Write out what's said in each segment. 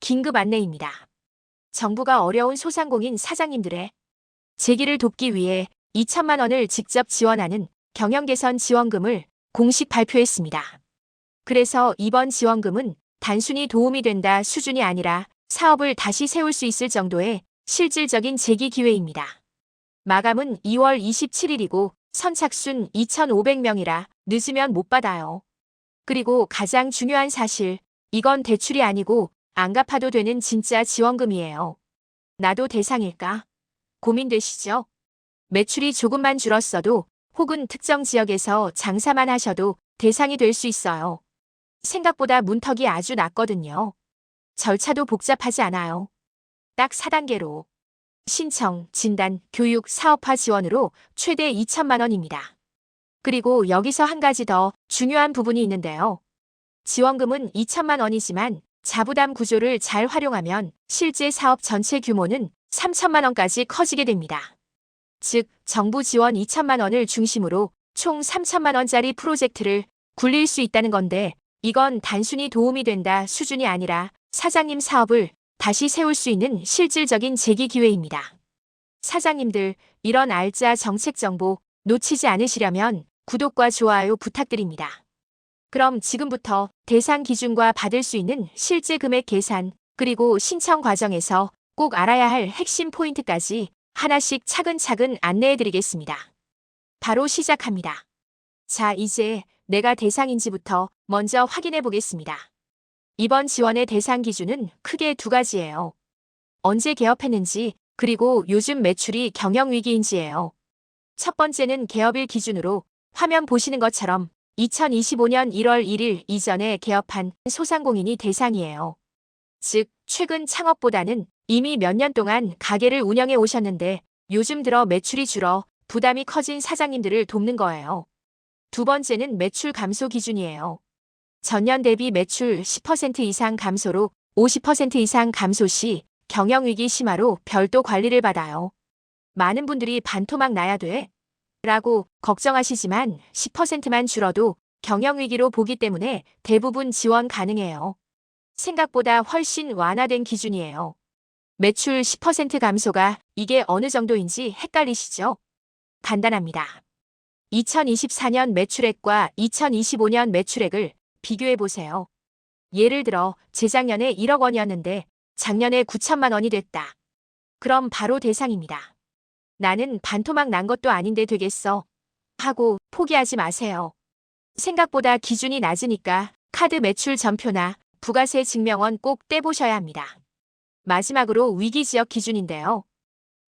긴급 안내입니다. 정부가 어려운 소상공인 사장님들의 재기를 돕기 위해 2천만 원을 직접 지원하는 경영개선 지원금을 공식 발표했습니다. 그래서 이번 지원금은 단순히 도움이 된다 수준이 아니라 사업을 다시 세울 수 있을 정도의 실질적인 재기 기회입니다. 마감은 2월 27일이고 선착순 2,500명이라 늦으면 못 받아요. 그리고 가장 중요한 사실, 이건 대출이 아니고 안 갚아도 되는 진짜 지원금이에요. 나도 대상일까? 고민되시죠? 매출이 조금만 줄었어도 혹은 특정 지역에서 장사만 하셔도 대상이 될 수 있어요. 생각보다 문턱이 아주 낮거든요. 절차도 복잡하지 않아요. 딱 4단계로 신청, 진단, 교육, 사업화 지원으로 최대 2천만 원입니다. 그리고 여기서 한 가지 더 중요한 부분이 있는데요. 지원금은 2천만 원이지만 자부담 구조를 잘 활용하면 실제 사업 전체 규모는 3천만 원까지 커지게 됩니다. 즉, 정부 지원 2천만 원을 중심으로 총 3천만 원짜리 프로젝트를 굴릴 수 있다는 건데, 이건 단순히 도움이 된다 수준이 아니라 사장님 사업을 다시 세울 수 있는 실질적인 재기 기회입니다. 사장님들, 이런 알짜 정책 정보 놓치지 않으시려면 구독과 좋아요 부탁드립니다. 그럼 지금부터 대상 기준과 받을 수 있는 실제 금액 계산, 그리고 신청 과정에서 꼭 알아야 할 핵심 포인트까지 하나씩 차근차근 안내해드리겠습니다. 바로 시작합니다. 자, 이제 내가 대상인지부터 먼저 확인해 보겠습니다. 이번 지원의 대상 기준은 크게 두 가지예요. 언제 개업했는지, 그리고 요즘 매출이 경영위기인지예요. 첫 번째는 개업일 기준으로 화면 보시는 것처럼 2025년 1월 1일 이전에 개업한 소상공인이 대상이에요. 즉, 최근 창업보다는 이미 몇 년 동안 가게를 운영해 오셨는데 요즘 들어 매출이 줄어 부담이 커진 사장님들을 돕는 거예요. 두 번째는 매출 감소 기준이에요. 전년 대비 매출 10% 이상 감소로 50% 이상 감소 시 경영위기 심화로 별도 관리를 받아요. 많은 분들이 반토막 나야 돼? 라고 걱정하시지만 10%만 줄어도 경영위기로 보기 때문에 대부분 지원 가능해요. 생각보다 훨씬 완화된 기준이에요. 매출 10% 감소가 이게 어느 정도인지 헷갈리시죠? 간단합니다. 2024년 매출액과 2025년 매출액을 비교해보세요. 예를 들어 재작년에 1억 원이었는데 작년에 9천만 원이 됐다. 그럼 바로 대상입니다. 나는 반토막 난 것도 아닌데 되겠어 하고 포기하지 마세요. 생각보다 기준이 낮으니까 카드 매출 전표나 부가세 증명원 꼭 떼보셔야 합니다. 마지막으로 위기지역 기준인데요.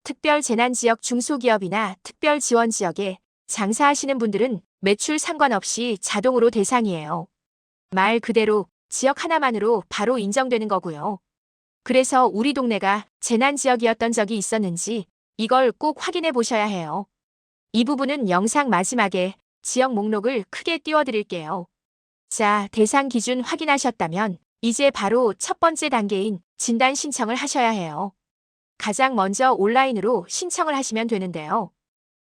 특별재난지역 중소기업이나 특별지원지역에 장사하시는 분들은 매출 상관없이 자동으로 대상이에요. 말 그대로 지역 하나만으로 바로 인정되는 거고요. 그래서 우리 동네가 재난지역이었던 적이 있었는지 이걸 꼭 확인해 보셔야 해요. 이 부분은 영상 마지막에 지역 목록을 크게 띄워드릴게요. 자, 대상 기준 확인하셨다면 이제 바로 첫 번째 단계인 진단 신청을 하셔야 해요. 가장 먼저 온라인으로 신청을 하시면 되는데요.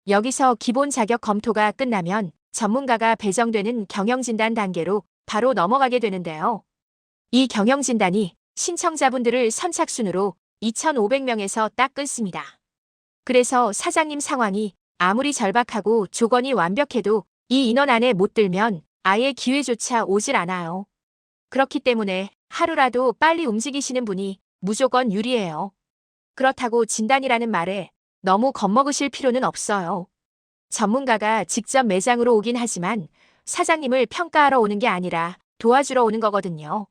여기서 기본 자격 검토가 끝나면 전문가가 배정되는 경영진단 단계로 바로 넘어가게 되는데요. 이 경영진단이 신청자분들을 선착순으로 2,500명에서 딱 끊습니다. 그래서 사장님 상황이 아무리 절박하고 조건이 완벽해도 이 인원 안에 못 들면 아예 기회조차 오질 않아요. 그렇기 때문에 하루라도 빨리 움직이시는 분이 무조건 유리해요. 그렇다고 진단이라는 말에 너무 겁먹으실 필요는 없어요. 전문가가 직접 매장으로 오긴 하지만 사장님을 평가하러 오는 게 아니라 도와주러 오는 거거든요.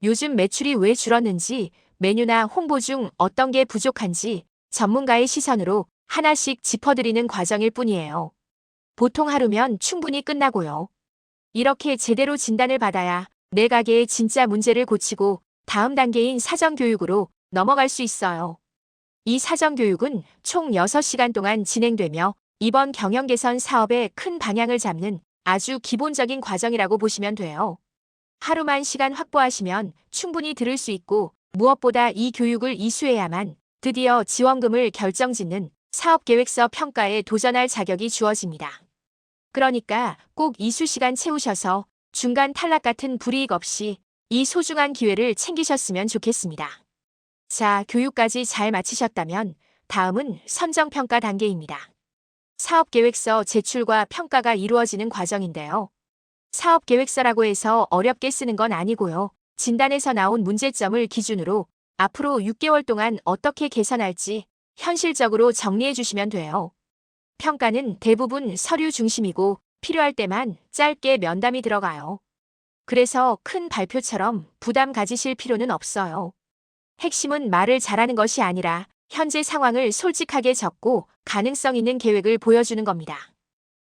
요즘 매출이 왜 줄었는지, 메뉴나 홍보 중 어떤 게 부족한지 전문가의 시선으로 하나씩 짚어드리는 과정일 뿐이에요. 보통 하루면 충분히 끝나고요. 이렇게 제대로 진단을 받아야 내 가게의 진짜 문제를 고치고 다음 단계인 사전교육으로 넘어갈 수 있어요. 이 사전교육은 총 6시간 동안 진행되며 이번 경영개선 사업의 큰 방향을 잡는 아주 기본적인 과정이라고 보시면 돼요. 하루만 시간 확보하시면 충분히 들을 수 있고 무엇보다 이 교육을 이수해야만 드디어 지원금을 결정짓는 사업계획서 평가에 도전할 자격이 주어집니다. 그러니까 꼭 이수 시간 채우셔서 중간 탈락 같은 불이익 없이 이 소중한 기회를 챙기셨으면 좋겠습니다. 자, 교육까지 잘 마치셨다면 다음은 선정평가 단계입니다. 사업계획서 제출과 평가가 이루어지는 과정인데요. 사업계획서라고 해서 어렵게 쓰는 건 아니고요. 진단에서 나온 문제점을 기준으로 앞으로 6개월 동안 어떻게 개선할지 현실적으로 정리해 주시면 돼요. 평가는 대부분 서류 중심이고 필요할 때만 짧게 면담이 들어가요. 그래서 큰 발표처럼 부담 가지실 필요는 없어요. 핵심은 말을 잘하는 것이 아니라 현재 상황을 솔직하게 적고 가능성 있는 계획을 보여주는 겁니다.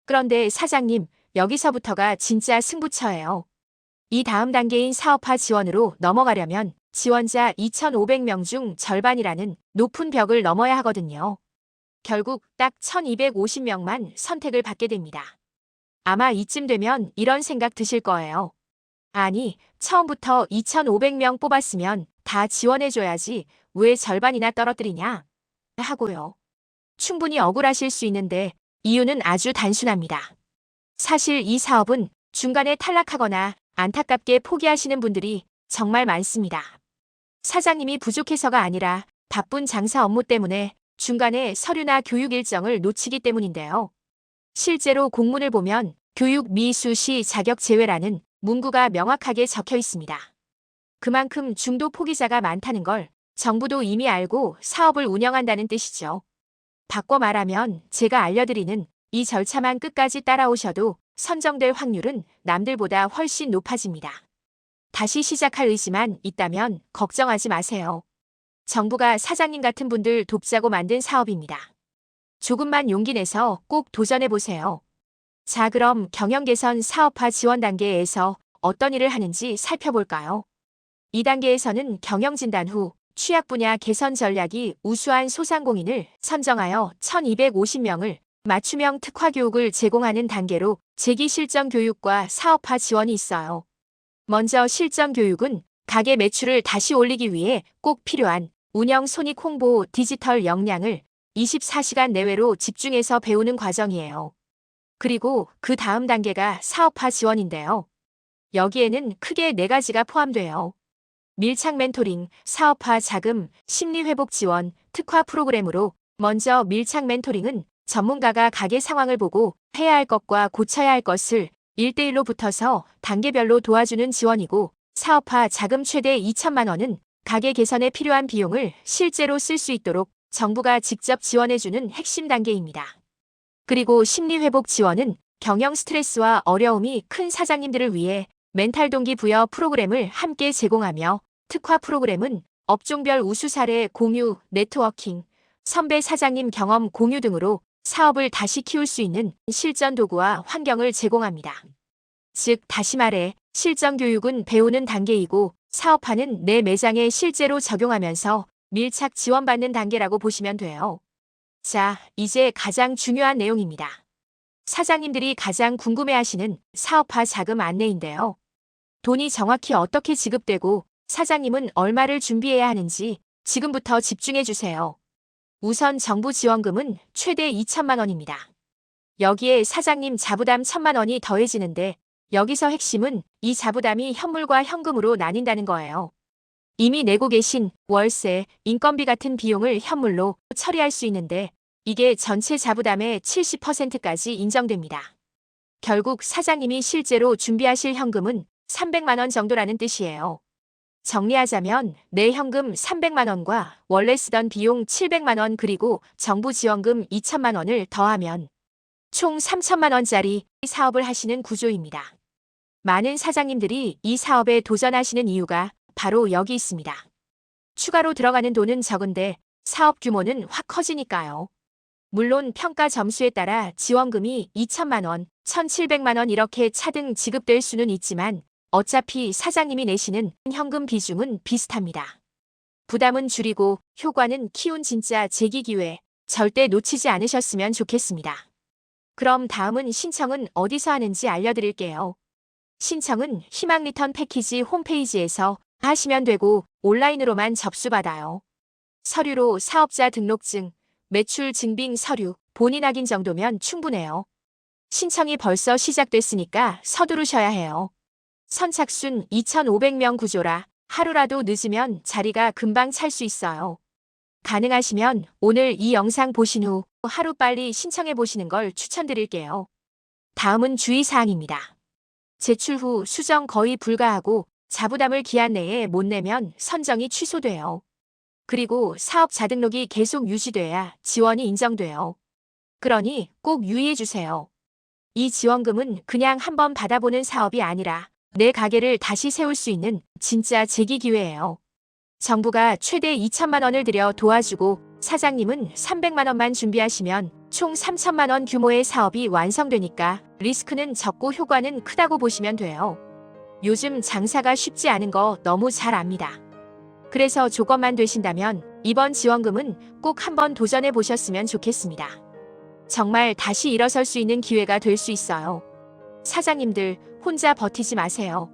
그런데 사장님, 여기서부터가 진짜 승부처예요. 이 다음 단계인 사업화 지원으로 넘어가려면 지원자 2,500명 중 절반이라는 높은 벽을 넘어야 하거든요. 결국 딱 1,250명만 선택을 받게 됩니다. 아마 이쯤 되면 이런 생각 드실 거예요. 아니, 처음부터 2,500명 뽑았으면 다 지원해줘야지 왜 절반이나 떨어뜨리냐? 하고요. 충분히 억울하실 수 있는데 이유는 아주 단순합니다. 사실 이 사업은 중간에 탈락하거나 안타깝게 포기하시는 분들이 정말 많습니다. 사장님이 부족해서가 아니라 바쁜 장사 업무 때문에 중간에 서류나 교육 일정을 놓치기 때문인데요. 실제로 공문을 보면 교육 미수시 자격 제외라는 문구가 명확하게 적혀 있습니다. 그만큼 중도 포기자가 많다는 걸 정부도 이미 알고 사업을 운영한다는 뜻이죠. 바꿔 말하면 제가 알려드리는 이 절차만 끝까지 따라오셔도 선정될 확률은 남들보다 훨씬 높아집니다. 다시 시작할 의지만 있다면 걱정하지 마세요. 정부가 사장님 같은 분들 돕자고 만든 사업입니다. 조금만 용기 내서 꼭 도전해보세요. 자, 그럼 경영 개선 사업화 지원 단계에서 어떤 일을 하는지 살펴볼까요? 이 단계에서는 경영 진단 후 취약 분야 개선 전략이 우수한 소상공인을 선정하여 1,250명을 맞춤형 특화 교육을 제공하는 단계로 재기 실전 교육과 사업화 지원이 있어요. 먼저 실전 교육은 가게 매출을 다시 올리기 위해 꼭 필요한 운영 손익 홍보 디지털 역량을 24시간 내외로 집중해서 배우는 과정이에요. 그리고 그 다음 단계가 사업화 지원인데요. 여기에는 크게 4가지가 포함돼요. 밀착 멘토링, 사업화 자금, 심리회복 지원, 특화 프로그램으로 먼저 밀착 멘토링은 전문가가 가게 상황을 보고 해야 할 것과 고쳐야 할 것을 1대1로 붙어서 단계별로 도와주는 지원이고, 사업화 자금 최대 2천만 원은 가게 개선에 필요한 비용을 실제로 쓸 수 있도록 정부가 직접 지원해주는 핵심 단계입니다. 그리고 심리회복 지원은 경영 스트레스와 어려움이 큰 사장님들을 위해 멘탈 동기 부여 프로그램을 함께 제공하며, 특화 프로그램은 업종별 우수 사례 공유, 네트워킹, 선배 사장님 경험 공유 등으로 사업을 다시 키울 수 있는 실전 도구와 환경을 제공합니다. 즉, 다시 말해 실전 교육은 배우는 단계이고 사업화는 내 매장에 실제로 적용하면서 밀착 지원받는 단계라고 보시면 돼요. 자, 이제 가장 중요한 내용입니다. 사장님들이 가장 궁금해하시는 사업화 자금 안내인데요. 돈이 정확히 어떻게 지급되고 사장님은 얼마를 준비해야 하는지 지금부터 집중해 주세요. 우선 정부 지원금은 최대 2천만 원입니다. 여기에 사장님 자부담 1,000만 원이 더해지는데, 여기서 핵심은 이 자부담이 현물과 현금으로 나뉜다는 거예요. 이미 내고 계신 월세, 인건비 같은 비용을 현물로 처리할 수 있는데 이게 전체 자부담의 70%까지 인정됩니다. 결국 사장님이 실제로 준비하실 현금은 300만 원 정도라는 뜻이에요. 정리하자면 내 현금 300만 원과 원래 쓰던 비용 700만 원 그리고 정부 지원금 2천만 원을 더하면 총 3천만 원짜리 사업을 하시는 구조입니다. 많은 사장님들이 이 사업에 도전하시는 이유가 바로 여기 있습니다. 추가로 들어가는 돈은 적은데 사업 규모는 확 커지니까요. 물론 평가 점수에 따라 지원금이 2천만 원, 1,700만 원 이렇게 차등 지급될 수는 있지만 어차피 사장님이 내시는 현금 비중은 비슷합니다. 부담은 줄이고 효과는 키운 진짜 재기 기회, 절대 놓치지 않으셨으면 좋겠습니다. 그럼 다음은 신청은 어디서 하는지 알려드릴게요. 신청은 희망 리턴 패키지 홈페이지에서 하시면 되고 온라인으로만 접수받아요. 서류로 사업자 등록증, 매출 증빙 서류, 본인 확인 정도면 충분해요. 신청이 벌써 시작됐으니까 서두르셔야 해요. 선착순 2,500명 구조라 하루라도 늦으면 자리가 금방 찰 수 있어요. 가능하시면 오늘 이 영상 보신 후 하루빨리 신청해 보시는 걸 추천드릴게요. 다음은 주의사항입니다. 제출 후 수정 거의 불가하고 자부담을 기한 내에 못 내면 선정이 취소돼요. 그리고 사업자 등록이 계속 유지돼야 지원이 인정돼요. 그러니 꼭 유의해 주세요. 이 지원금은 그냥 한번 받아보는 사업이 아니라 내 가게를 다시 세울 수 있는 진짜 재기 기회예요. 정부가 최대 2천만 원을 들여 도와주고 사장님은 300만 원만 준비하시면 총 3천만 원 규모의 사업이 완성되니까 리스크는 적고 효과는 크다고 보시면 돼요. 요즘 장사가 쉽지 않은 거 너무 잘 압니다. 그래서 조건만 되신다면 이번 지원금은 꼭 한번 도전해 보셨으면 좋겠습니다. 정말 다시 일어설 수 있는 기회가 될 수 있어요. 사장님들 혼자 버티지 마세요.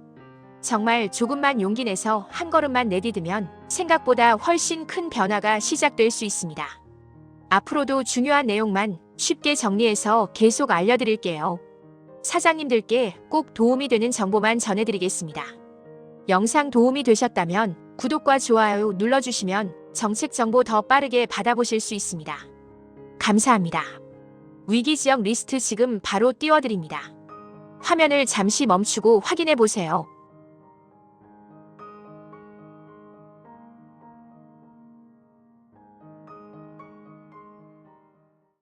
정말 조금만 용기 내서 한 걸음만 내디디면 생각보다 훨씬 큰 변화가 시작될 수 있습니다. 앞으로도 중요한 내용만 쉽게 정리해서 계속 알려드릴게요. 사장님들께 꼭 도움이 되는 정보만 전해드리겠습니다. 영상 도움이 되셨다면 구독과 좋아요 눌러주시면 정책 정보 더 빠르게 받아보실 수 있습니다. 감사합니다. 위기 지역 리스트 지금 바로 띄워드립니다. 화면을 잠시 멈추고 확인해 보세요.